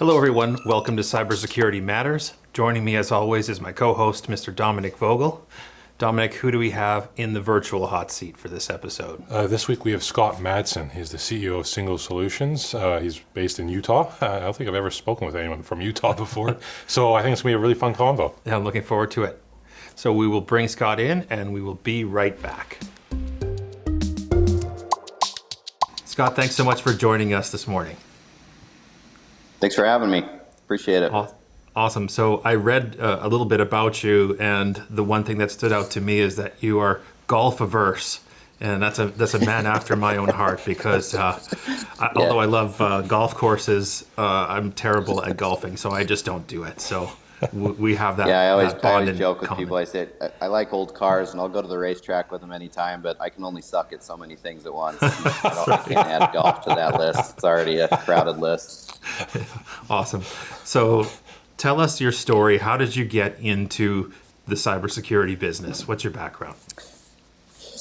Hello, everyone. Welcome to Cybersecurity Matters. Joining me, as always, is my co-host, Mr. Dominic Vogel. Dominic, who do we have in the virtual hot seat for this episode? This week we have Scott Madsen. He's the CEO of Cingo Solutions. He's based in Utah. I don't think I've ever spoken with anyone from Utah before, so I think it's going to be a really fun convo. Yeah, I'm looking forward to it. So we will bring Scott in, and we will be right back. Scott, thanks so much for joining us this morning. Thanks for having me. Appreciate it. Awesome. So I read a little bit about you, and the one thing that stood out to me is that you are golf averse, and that's a man after my own heart because although I love golf courses, I'm terrible at golfing, so I just don't do it. So we have that. I always joke with people. I say I like old cars, and I'll go to the racetrack with them anytime, but I can only suck at so many things at once. I can't add golf to that list. It's already a crowded list. Awesome. So tell us your story. How did you get into the cybersecurity business? What's your background?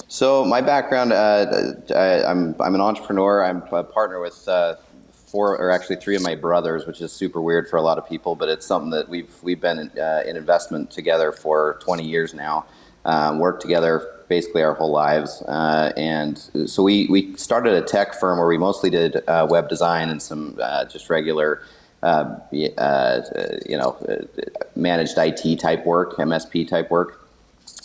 So my background, I'm an entrepreneur. I'm a partner with three of my brothers, which is super weird for a lot of people, but it's something that we've been in investment together for 20 years now. Worked together basically our whole lives, and so we started a tech firm where we mostly did web design and some just regular managed IT type work, MSP type work.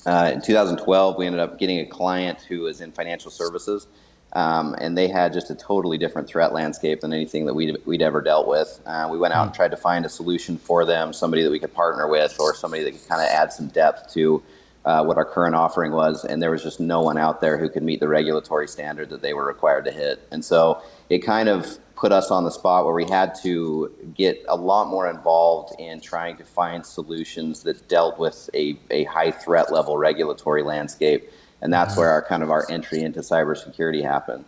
In 2012, we ended up getting a client who was in financial services, and they had just a totally different threat landscape than anything that we'd ever dealt with. We went out and tried to find a solution for them, somebody that we could partner with, or somebody that could kind of add some depth to what our current offering was, and there was just no one out there who could meet the regulatory standard that they were required to hit. And so it kind of put us on the spot where we had to get a lot more involved in trying to find solutions that dealt with a high threat level regulatory landscape. And that's where our entry into cybersecurity happened.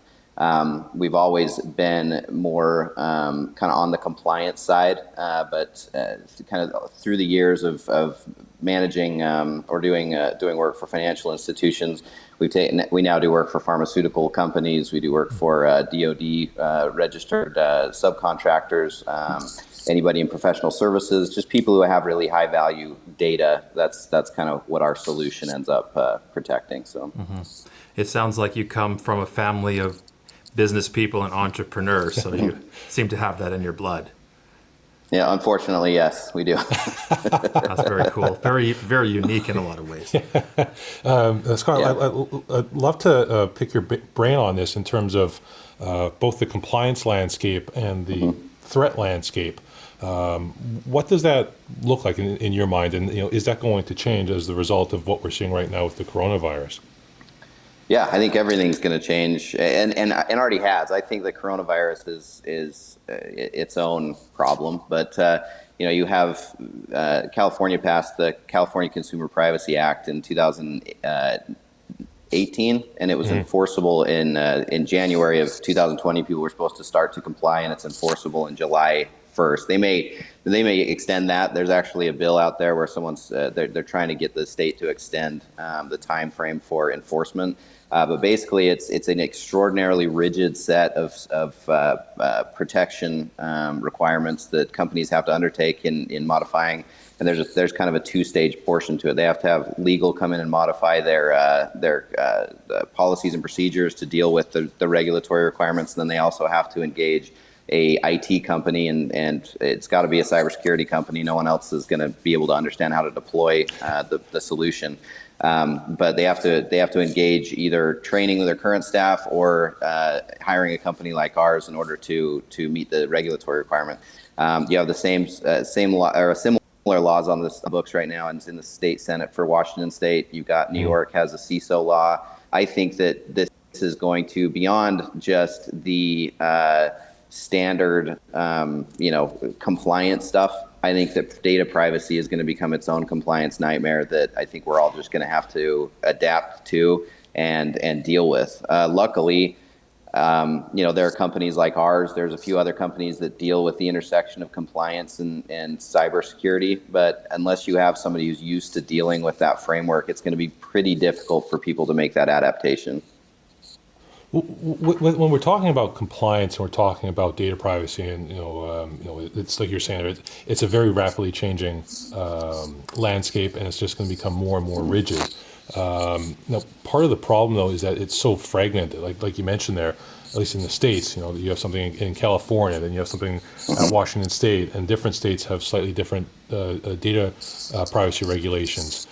We've always been more kind of on the compliance side, but kind of through the years of managing or doing work for financial institutions, we now do work for pharmaceutical companies. We do work for DoD registered subcontractors. Anybody in professional services, just people who have really high value data. That's kind of what our solution ends up protecting. So, It sounds like you come from a family of business people and entrepreneurs, so you seem to have that in your blood. Yeah, unfortunately, yes, we do. That's very cool. Very, very unique in a lot of ways. Scott, yeah. I'd love to pick your brain on this in terms of both the compliance landscape and the threat landscape. What does that look like in your mind? And is that going to change as the result of what we're seeing right now with the coronavirus? Yeah, I think everything's going to change, and already has. I think the coronavirus is its own problem, but you have California passed the California Consumer Privacy Act in 2018, and it was enforceable in January of 2020. People were supposed to start to comply, and it's enforceable in July 1st. They may extend that. There's actually a bill out there where someone's they're trying to get the state to extend the time frame for enforcement. But basically, it's an extraordinarily rigid set of protection requirements that companies have to undertake in modifying. And there's kind of a two-stage portion to it. They have to have legal come in and modify their policies and procedures to deal with the regulatory requirements. And then they also have to engage a IT company, and it's got to be a cybersecurity company. No one else is going to be able to understand how to deploy the solution. But they have to engage either training with their current staff or hiring a company like ours in order to meet the regulatory requirement. You have the same law or similar laws on the books right now, and it's in the state Senate for Washington State. You've got New York has a CISO law. I think that this is going to beyond just the standard compliance stuff. I think that data privacy is going to become its own compliance nightmare that I think we're all just going to have to adapt to and deal with. Luckily, there are companies like ours. There's a few other companies that deal with the intersection of compliance and cybersecurity. But unless you have somebody who's used to dealing with that framework, it's going to be pretty difficult for people to make that adaptation. When we're talking about compliance and we're talking about data privacy, and it's like you're saying, it's a very rapidly changing landscape, and it's just going to become more and more rigid. Now, part of the problem though is that it's so fragmented. Like you mentioned there, at least in the States, you have something in California, then you have something at Washington State, and different states have slightly different data privacy regulations.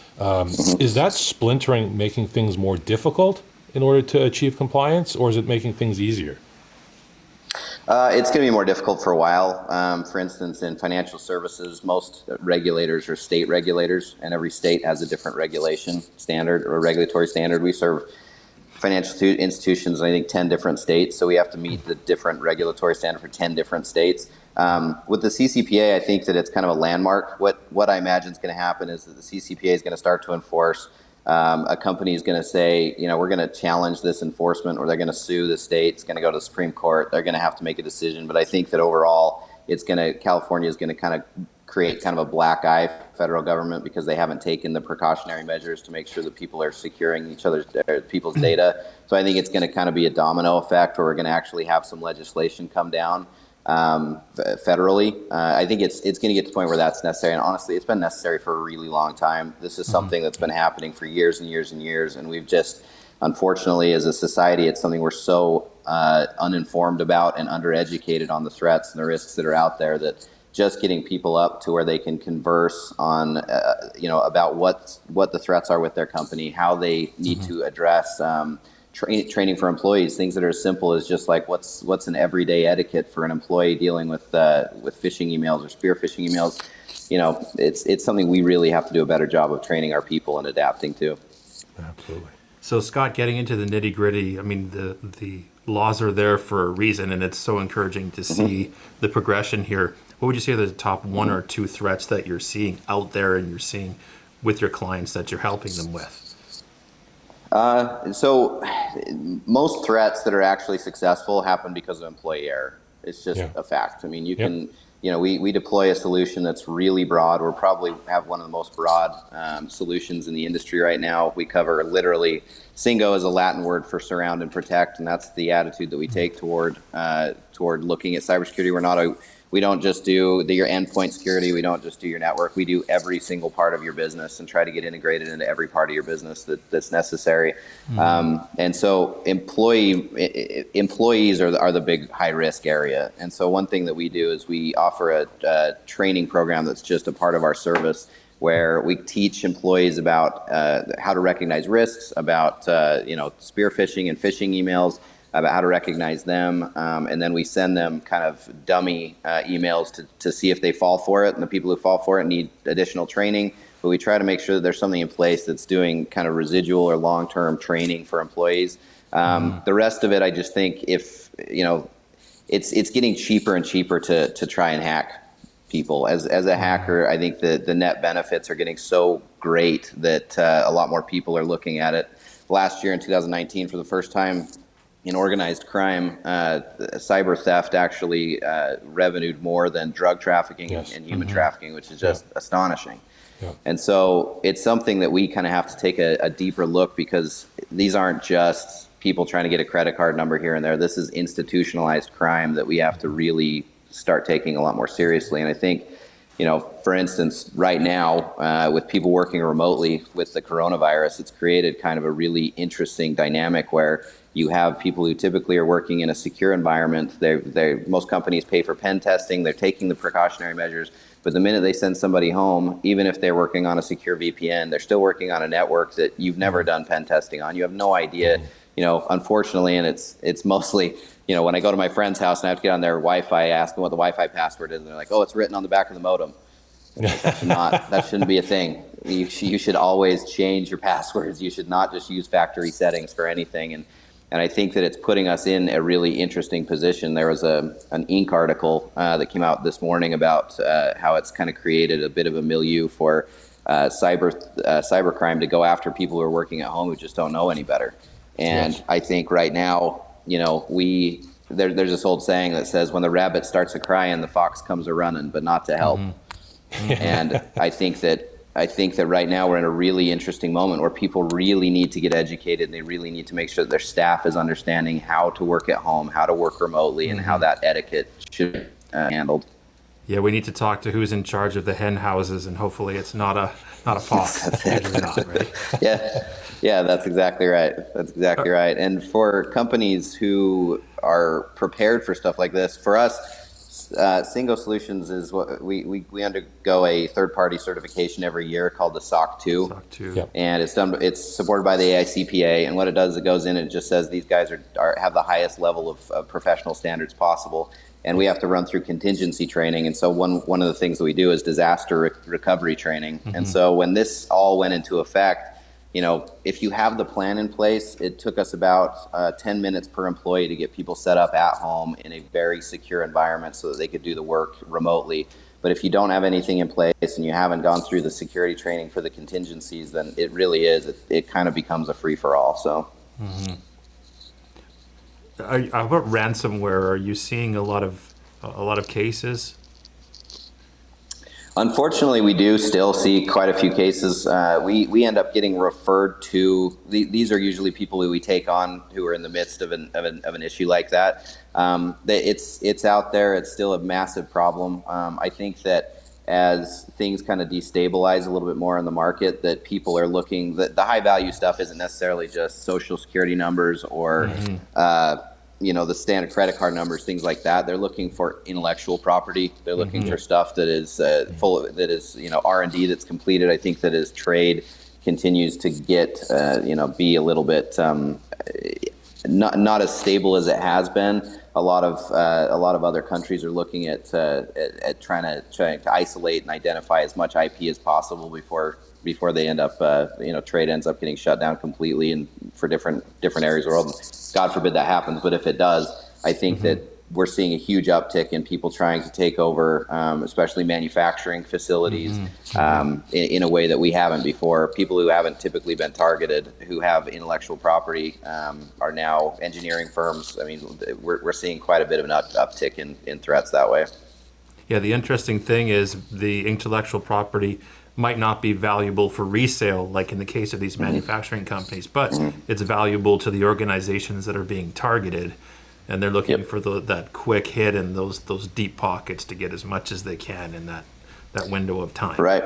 Is that splintering making things more difficult in order to achieve compliance, or is it making things easier? It's going to be more difficult for a while. For instance, in financial services, most regulators are state regulators, and every state has a different regulation standard or regulatory standard. We serve financial institutions in, I think, 10 different states, so we have to meet the different regulatory standard for 10 different states. With the CCPA, I think that it's kind of a landmark. What I imagine is going to happen is that the CCPA is going to start to enforce. A company is going to say, we're going to challenge this enforcement, or they're going to sue the state. It's going to go to the Supreme Court. They're going to have to make a decision. But I think that overall, California is going to kind of create kind of a black eye federal government, because they haven't taken the precautionary measures to make sure that people are securing people's data. So I think it's going to kind of be a domino effect, where we're going to actually have some legislation come down federally. I think it's going to get to the point where that's necessary. And honestly, it's been necessary for a really long time. This is something that's been happening for years and years and years. And we've just, unfortunately, as a society, it's something we're so uninformed about and undereducated on the threats and the risks that are out there, that just getting people up to where they can converse on, about what the threats are with their company, how they need to address training for employees, things that are as simple as just like what's an everyday etiquette for an employee dealing with phishing emails or spear phishing emails. It's something we really have to do a better job of training our people and adapting to. Absolutely. So Scott, getting into the nitty gritty, I mean, the laws are there for a reason, and it's so encouraging to see the progression here. What would you say are the top one or two threats that you're seeing out there and you're seeing with your clients that you're helping them with? So most threats that are actually successful happen because of employee error. It's just a fact. I mean, you can, we deploy a solution that's really broad. We're probably have one of the most broad solutions in the industry right now. We cover literally, Cingo is a Latin word for surround and protect, and that's the attitude that we take toward looking at cybersecurity. We don't just do your endpoint security. We don't just do your network. We do every single part of your business and try to get integrated into every part of your business that's necessary. And so employees are the big high risk area. And so one thing that we do is we offer a training program that's just a part of our service, where we teach employees about how to recognize risks, about spear phishing and phishing emails, about how to recognize them, and then we send them kind of dummy emails to see if they fall for it, and the people who fall for it need additional training. But we try to make sure that there's something in place that's doing kind of residual or long-term training for employees. The rest of it, I just think it's getting cheaper and cheaper to try and hack people. As a hacker, I think the net benefits are getting so great that a lot more people are looking at it. Last year in 2019, for the first time in organized crime, cyber theft actually revenued more than drug trafficking and human trafficking, which is just astonishing. Yeah. And so it's something that we kind of have to take a deeper look, because these aren't just people trying to get a credit card number here and there. This is institutionalized crime that we have to really start taking a lot more seriously. And I think, for instance, right now, with people working remotely with the coronavirus, it's created kind of a really interesting dynamic where you have people who typically are working in a secure environment. Most companies pay for pen testing. They're taking the precautionary measures. But the minute they send somebody home, even if they're working on a secure VPN, they're still working on a network that you've never done pen testing on. You have no idea, unfortunately, and it's mostly, when I go to my friend's house and I have to get on their Wi-Fi, I ask them what the Wi-Fi password is, and they're like, oh, it's written on the back of the modem. That shouldn't be a thing. You should always change your passwords. You should not just use factory settings for anything. And I think that it's putting us in a really interesting position. There was an Inc. article that came out this morning about how it's kind of created a bit of a milieu for cybercrime to go after people who are working at home who just don't know any better. And I think right now, there's this old saying that says, when the rabbit starts a crying, the fox comes a running, but not to help. And I think that I think that right now we're in a really interesting moment where people really need to get educated, and they really need to make sure that their staff is understanding how to work at home, how to work remotely, and how that etiquette should be handled. Yeah, we need to talk to who's in charge of the hen houses, and hopefully it's not a fox. It's usually not, right? Yeah, that's exactly right. That's exactly right. And for companies who are prepared for stuff like this, for us, Cingo Solutions is what we undergo a third-party certification every year called the SOC 2. SOC 2. Yep. And it's supported by the AICPA. And what it does, it goes in and it just says these guys have the highest level of professional standards possible. And we have to run through contingency training. And so one of the things that we do is disaster recovery training. And so when this all went into effect, if you have the plan in place, it took us about 10 minutes per employee to get people set up at home in a very secure environment so that they could do the work remotely. But if you don't have anything in place and you haven't gone through the security training for the contingencies, then it really is, it kind of becomes a free-for-all. So. How about ransomware? Are you seeing a lot of cases? Unfortunately, we do still see quite a few cases. We end up getting referred to. These are usually people who we take on who are in the midst of an issue like that. It's out there. It's still a massive problem. I think that as things kind of destabilize a little bit more in the market, that people are looking. The high value stuff isn't necessarily just social security numbers or the standard credit card numbers, things like that. They're looking for intellectual property. They're looking for stuff that is R&D that's completed. I think that as trade continues to get be a little bit not as stable as it has been. A lot of other countries are looking at trying to isolate and identify as much IP as possible before they end up trade ends up getting shut down completely and for different areas of the world. God forbid that happens, but if it does, I think that we're seeing a huge uptick in people trying to take over, especially manufacturing facilities, in a way that we haven't before. People who haven't typically been targeted, who have intellectual property, are now engineering firms. I mean, we're seeing quite a bit of an uptick in threats that way. Yeah, the interesting thing is the intellectual property might not be valuable for resale, like in the case of these manufacturing companies, but it's valuable to the organizations that are being targeted, and they're looking for that quick hit and those deep pockets to get as much as they can in that window of time. Right.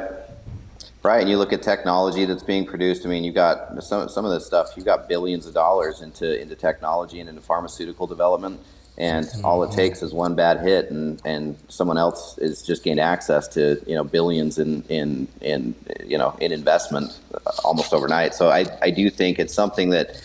And you look at technology that's being produced. I mean, you've got some of this stuff. You've got billions of dollars into technology and into pharmaceutical development. And all it takes is one bad hit, and someone else is just gained access to billions in investment almost overnight. So I do think it's something that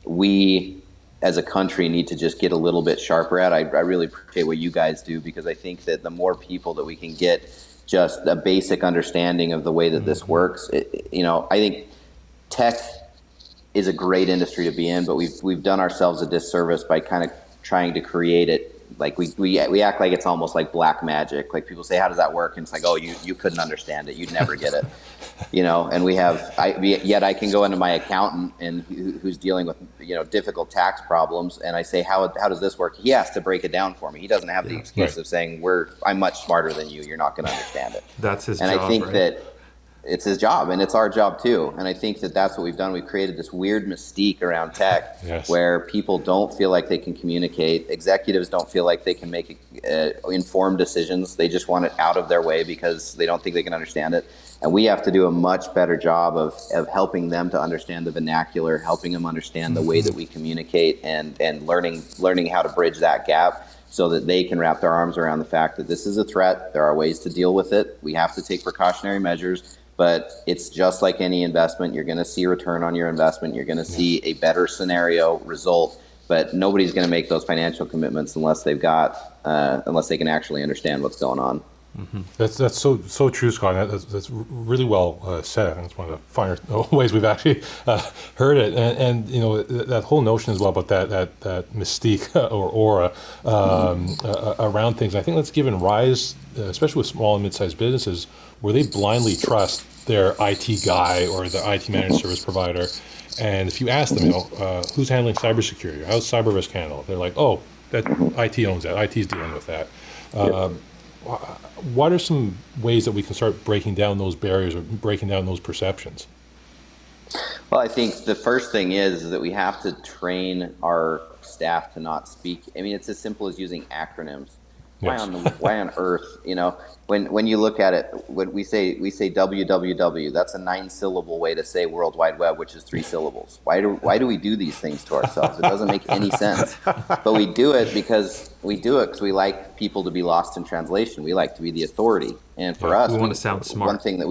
we as a country need to just get a little bit sharper at. I really appreciate what you guys do, because I think that the more people that we can get just a basic understanding of the way that this works, I think tech is a great industry to be in, but we've done ourselves a disservice by kind of trying to create it like we act like it's almost like black magic. Like people say, how does that work? And it's like, oh, you couldn't understand it, you'd never get it. And yet I can go into my accountant and who's dealing with difficult tax problems, and I say, how does this work? He has to break it down for me. He doesn't have the excuse of saying I'm much smarter than you, you're not going to understand it. That's his job. And I think that it's his job, and it's our job too. And I think that that's what we've done. We've created this weird mystique around tech, where people don't feel like they can communicate. Executives don't feel like they can make informed decisions. They just want it out of their way because they don't think they can understand it. And we have to do a much better job of helping them to understand the vernacular, helping them understand the way that we communicate, and learning how to bridge that gap so that they can wrap their arms around the fact that this is a threat. There are ways to deal with it. We have to take precautionary measures. But it's just like any investment. You're going to see a return on your investment. You're going to see a better scenario result. But nobody's going to make those financial commitments unless they can actually understand what's going on. That's so true, Scott. That's really well said. I think it's one of the finer ways we've actually heard it. And that whole notion as well about that mystique or aura around things. I think that's given rise, especially with small and mid-sized businesses, where they blindly trust their IT guy or the IT managed service provider. And if you ask them, who's handling cybersecurity? How's cyber risk handled? They're like, oh, that IT owns that. IT's dealing with that. What are some ways that we can start breaking down those barriers or breaking down those perceptions? Well, I think the first thing is that we have to train our staff to not speak. I mean, it's as simple as using acronyms. Yes. Why on earth, when you look at it, when we say www, that's a 9-syllable way to say World Wide Web, which is 3 syllables. Why do we do these things to ourselves? It doesn't make any sense. But we do it because we like people to be lost in translation. We like to be the authority. And for us, we want to sound smart. one thing that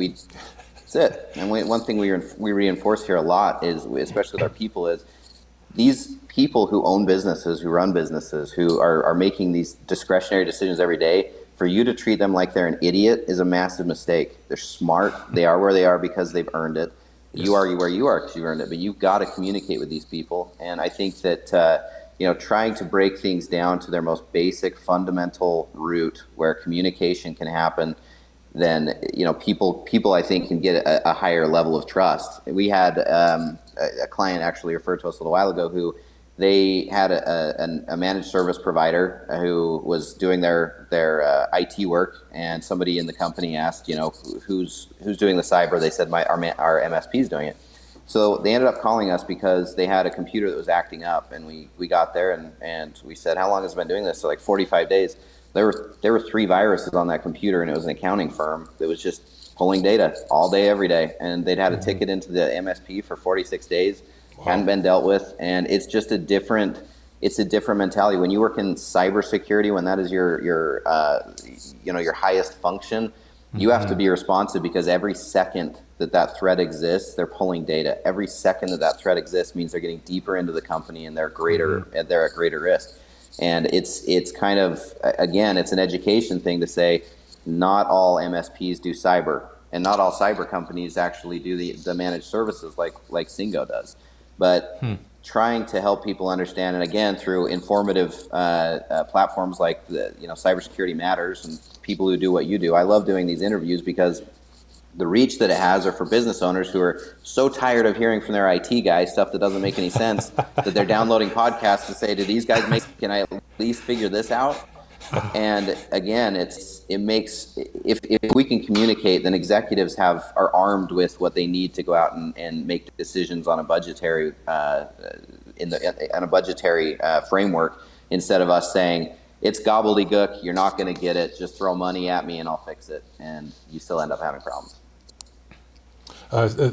that's it. And one thing we reinforce here a lot is, especially with our people, is these people who own businesses, who run businesses, who are making these discretionary decisions every day, for you to treat them like they're an idiot is a massive mistake. They're smart. They are where they are because they've earned it. You are where you are because you've earned it. But you've got to communicate with these people. And I think that trying to break things down to their most basic, fundamental root where communication can happen, then people I think can get a higher level of trust. We had a client actually referred to us a little while ago who they had a managed service provider who was doing their IT work, and somebody in the company asked, who's doing the cyber? They said our MSP is doing it. So they ended up calling us because they had a computer that was acting up, and we got there and we said, how long has it been doing this? So like 45 days. There were 3 viruses on that computer, and it was an accounting firm that was just pulling data all day, every day. And they'd had a ticket into the MSP for 46 days, hadn't been dealt with. And it's just a different mentality. When you work in cybersecurity, when that is your highest function, you have to be responsive, because every second that threat exists, they're pulling data. Every second that threat exists means they're getting deeper into the company, and they're at greater risk. And it's kind of, again, it's an education thing to say not all MSPs do cyber, and not all cyber companies actually do the managed services like Cingo does. But trying to help people understand, and again, through informative platforms like Cybersecurity Matters and people who do what you do. I love doing these interviews because the reach that it has are for business owners who are so tired of hearing from their IT guys stuff that doesn't make any sense that they're downloading podcasts to say, do these guys can I at least figure this out? And again, it makes, if we can communicate, then executives are armed with what they need to go out and make decisions on a budgetary framework, instead of us saying, it's gobbledygook, you're not going to get it, just throw money at me and I'll fix it, and you still end up having problems.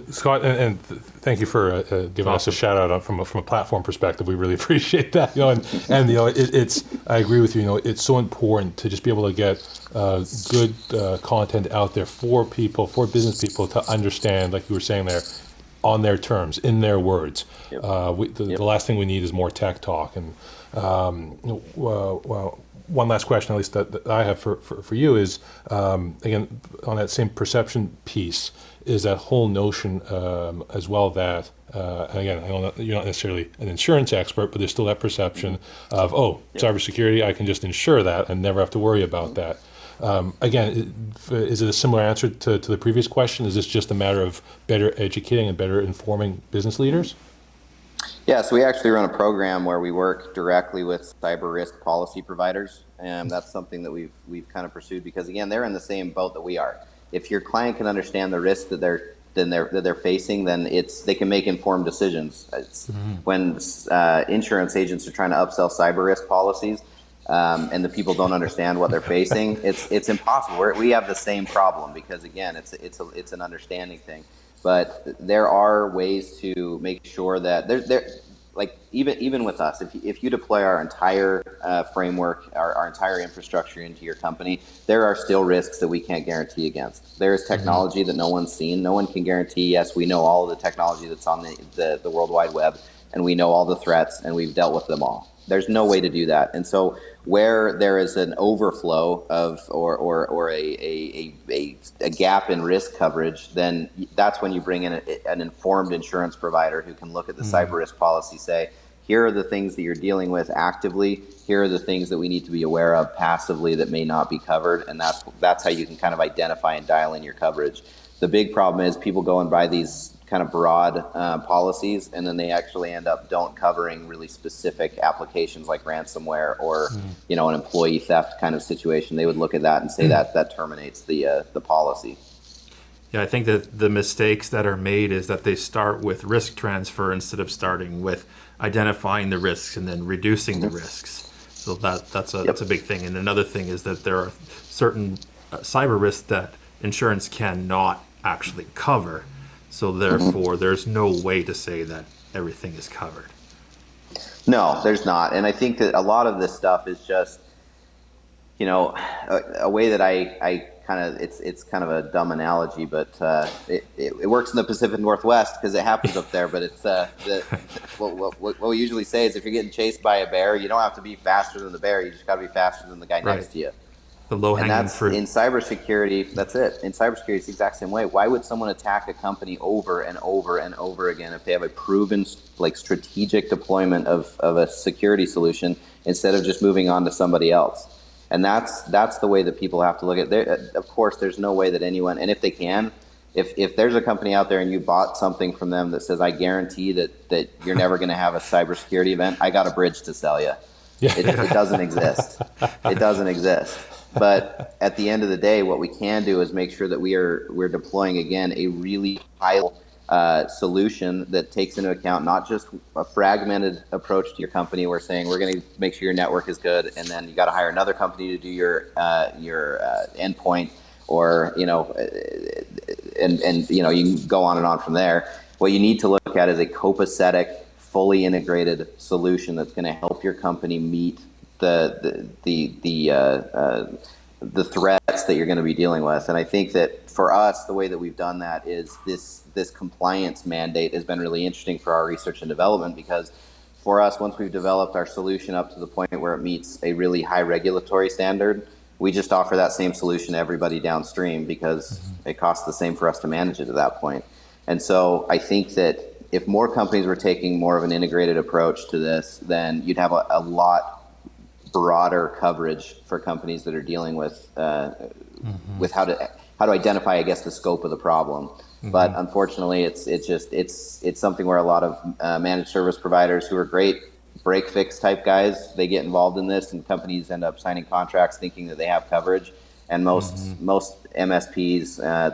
Scott, and thank you for giving us a shout out from a platform perspective. We really appreciate that. It's I agree with you. It's so important to just be able to get good content out there for business people to understand, like you were saying there, on their terms, in their words. Yep. The last thing we need is more tech talk. And one last question, at least that I have for you, is again on that same perception piece, is that whole notion as well that, and again, I know you're not necessarily an insurance expert, but there's still that perception of, cybersecurity, I can just insure that and never have to worry about that. Again, is it a similar answer to the previous question? Is this just a matter of better educating and better informing business leaders? Yeah, so we actually run a program where we work directly with cyber risk policy providers, and that's something that we've kind of pursued, because again, they're in the same boat that we are. If your client can understand the risk that they're facing, then they can make informed decisions. When insurance agents are trying to upsell cyber risk policies, and the people don't understand what they're facing, it's impossible. We have the same problem, because again, it's an understanding thing. But there are ways to make sure that like even with us, if you deploy our entire framework, our entire infrastructure into your company, there are still risks that we can't guarantee against. There is technology that no one's seen. No one can guarantee, yes, we know all of the technology that's on the World Wide Web, and we know all the threats, and we've dealt with them all. There's no way to do that. And so where there is an overflow of or a gap in risk coverage, then that's when you bring in an informed insurance provider who can look at the cyber risk policy, say, here are the things that you're dealing with actively, here are the things that we need to be aware of passively that may not be covered, and that's how you can kind of identify and dial in your coverage. The big problem is people go and buy these kind of broad policies, and then they actually end up don't covering really specific applications like ransomware or an employee theft kind of situation. They would look at that and say that terminates the policy. Yeah, I think that the mistakes that are made is that they start with risk transfer instead of starting with identifying the risks and then reducing the risks. So that's a big thing. And another thing is that there are certain cyber risks that insurance cannot actually cover. So therefore, there's no way to say that everything is covered. No, there's not. And I think that a lot of this stuff is just, a way that I kind of, it's kind of a dumb analogy, but it works in the Pacific Northwest because it happens up there. But it's what we usually say is if you're getting chased by a bear, you don't have to be faster than the bear. You just got to be faster than the guy next to you. The low-hanging fruit. In cybersecurity, that's it. In cybersecurity, it's the exact same way. Why would someone attack a company over and over and over again if they have a proven, strategic deployment of a security solution instead of just moving on to somebody else? And that's the way that people have to look at it. Of course, there's no way that anyone, and if they can, if there's a company out there and you bought something from them that says, I guarantee that you're never going to have a cybersecurity event, I got a bridge to sell you. It doesn't exist. It doesn't exist. But at the end of the day, what we can do is make sure that we're deploying, again, a really high solution that takes into account not just a fragmented approach to your company. We're saying we're going to make sure your network is good, and then you got to hire another company to do your endpoint, or and you can go on and on from there. What you need to look at is a copacetic, fully integrated solution that's going to help your company meet the threats that you're going to be dealing with. And I think that for us, the way that we've done that is this compliance mandate has been really interesting for our research and development, because for us, once we've developed our solution up to the point where it meets a really high regulatory standard, we just offer that same solution to everybody downstream because it costs the same for us to manage it at that point. And so I think that if more companies were taking more of an integrated approach to this, then you'd have a lot broader coverage for companies that are dealing with how to identify, I guess, the scope of the problem. But unfortunately, it's something where a lot of managed service providers who are great break fix type guys, they get involved in this, and companies end up signing contracts thinking that they have coverage. And most MSPs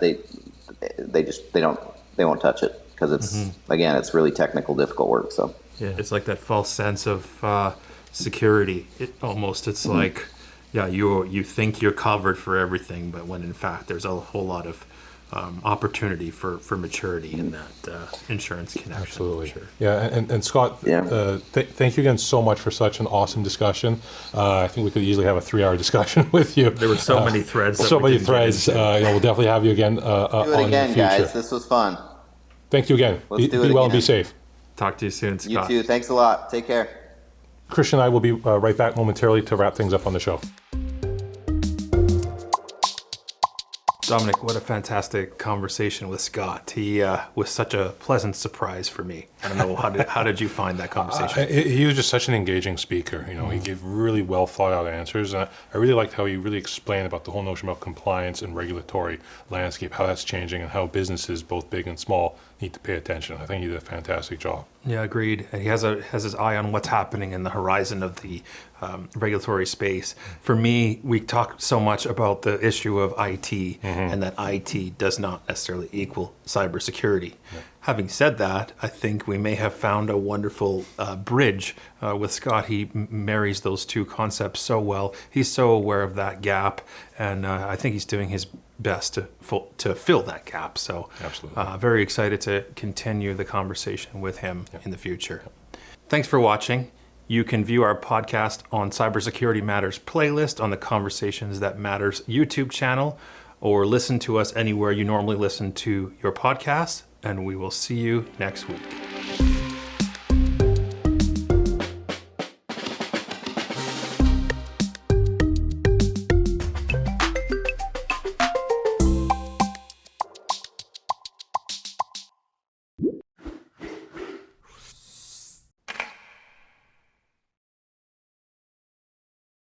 they won't touch it because it's really technical, difficult work. So it's like that false sense of security. It's like, you think you're covered for everything, but when in fact there's a whole lot of opportunity for maturity in that insurance connection. Absolutely. Sure. Yeah, and Scott, thank you again so much for such an awesome discussion. I think we could easily have a 3-hour discussion with you. There were so many threads. We'll definitely have you again do it on again, in the future. guys. This was fun. Thank you again. Be well and be safe. Talk to you soon, Scott. You too. Thanks a lot. Take care. Christian and I will be right back momentarily to wrap things up on the show. Dominic, what a fantastic conversation with Scott. He was such a pleasant surprise for me. I don't know, how did you find that conversation? He was just such an engaging speaker. He gave really well thought out answers. I really liked how he really explained about the whole notion about compliance and regulatory landscape, how that's changing, and how businesses, both big and small, need to pay attention. I think he did a fantastic job. Yeah, agreed. And he has his eye on what's happening in the horizon of the regulatory space. For me, we talk so much about the issue of IT, and that IT does not necessarily equal cybersecurity. Yeah. Having said that, I think we may have found a wonderful bridge with Scott. He marries those two concepts so well. He's so aware of that gap, and I think he's doing his best to fill that gap. So absolutely, very excited to continue the conversation with him in the future. Thanks for watching. You can view our podcast on Cybersecurity Matters playlist on the Conversations That Matters YouTube channel, or listen to us anywhere you normally listen to your podcasts, and we will see you next week.